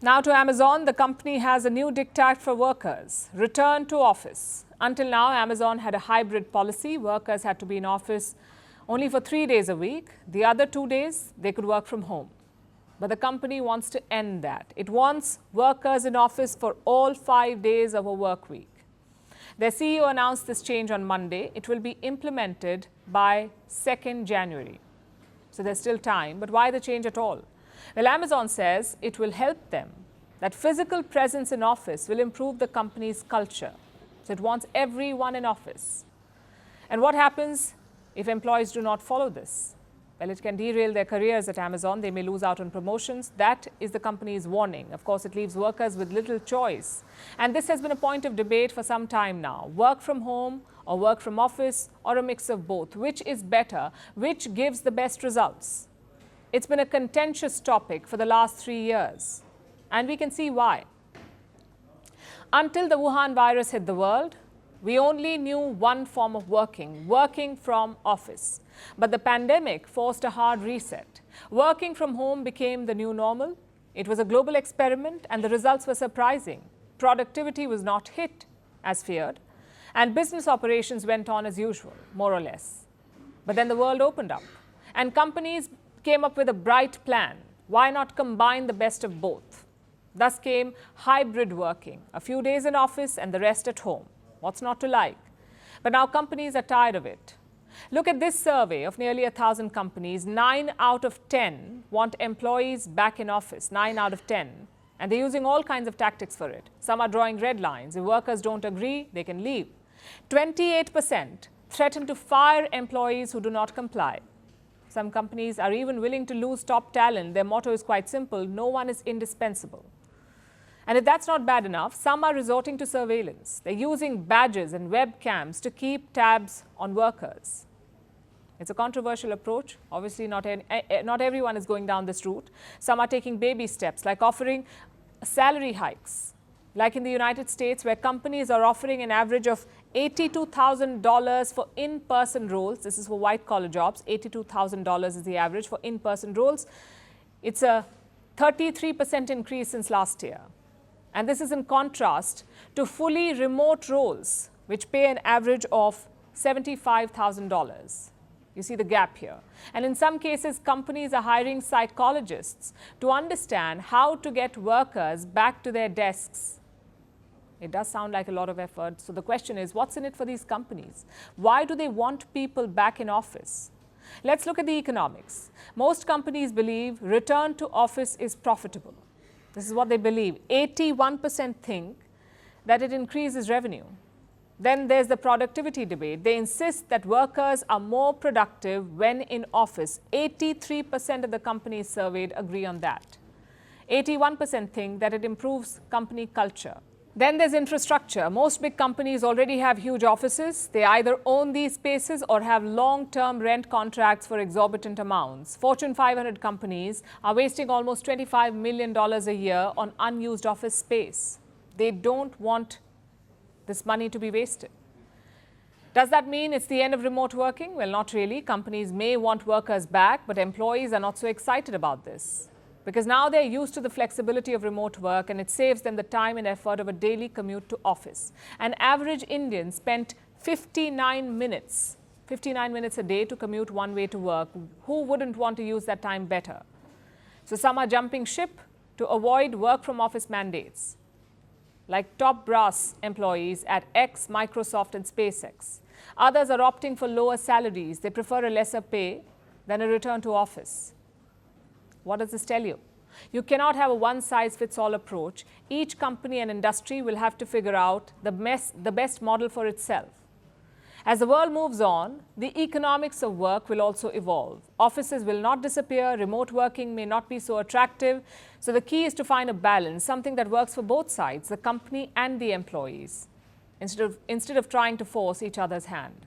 Now to Amazon, the company has a new diktat for workers: return to office. Until now, Amazon had a hybrid policy. Workers had to be in office only for 3 days a week. The other 2 days, they could work from home. But the company wants to end that. It wants workers in office for all 5 days of a work week. Their CEO announced this change on Monday. It will be implemented by 2nd January. So there's still time, but why the change at all? Well, Amazon says it will help them, that physical presence in office will improve the company's culture. So it wants everyone in office. And what happens if employees do not follow this? Well, it can derail their careers at Amazon. They may lose out on promotions. That is the company's warning. Of course, it leaves workers with little choice. And this has been a point of debate for some time now. Work from home or work from office or a mix of both. Which is better? Which gives the best results? It's been a contentious topic for the last 3 years. And we can see why. Until the Wuhan virus hit the world, we only knew one form of working from office. But the pandemic forced a hard reset. Working from home became the new normal. It was a global experiment and the results were surprising. Productivity was not hit as feared, and business operations went on as usual, more or less. But then the world opened up and companies came up with a bright plan. Why not combine the best of both? Thus came hybrid working, a few days in office and the rest at home. What's not to like? But now companies are tired of it. Look at this survey of nearly 1,000 companies. 9 out of 10 want employees back in office, 9 out of 10. And they're using all kinds of tactics for it. Some are drawing red lines. If workers don't agree, they can leave. 28% threaten to fire employees who do not comply. Some companies are even willing to lose top talent. Their motto is quite simple: no one is indispensable. And if that's not bad enough, some are resorting to surveillance. They're using badges and webcams to keep tabs on workers. It's a controversial approach. Obviously, not everyone is going down this route. Some are taking baby steps, like offering salary hikes. Like in the United States, where companies are offering an average of $82,000 for in-person roles. This is for white-collar jobs. $82,000 is the average for in-person roles. It's a 33% increase since last year. And this is in contrast to fully remote roles, which pay an average of $75,000. You see the gap here. And in some cases, companies are hiring psychologists to understand how to get workers back to their desks. It does sound like a lot of effort. So the question is, what's in it for these companies? Why do they want people back in office? Let's look at the economics. Most companies believe return to office is profitable. This is what they believe. 81% think that it increases revenue. Then there's the productivity debate. They insist that workers are more productive when in office. 83% of the companies surveyed agree on that. 81% think that it improves company culture. Then there's infrastructure. Most big companies already have huge offices. They either own these spaces or have long-term rent contracts for exorbitant amounts. Fortune 500 companies are wasting almost $25 million a year on unused office space. They don't want this money to be wasted. Does that mean it's the end of remote working? Well, not really. Companies may want workers back, but employees are not so excited about this, because now they're used to the flexibility of remote work and it saves them the time and effort of a daily commute to office. An average Indian spent 59 minutes a day to commute one way to work. Who wouldn't want to use that time better? So some are jumping ship to avoid work from office mandates, like top brass employees at X, Microsoft and SpaceX. Others are opting for lower salaries. They prefer a lesser pay than a return to office. What does this tell you? You cannot have a one-size-fits-all approach. Each company and industry will have to figure out the best model for itself. As the world moves on, the economics of work will also evolve. Offices will not disappear. Remote working may not be so attractive. So the key is to find a balance, something that works for both sides, the company and the employees, instead of trying to force each other's hand.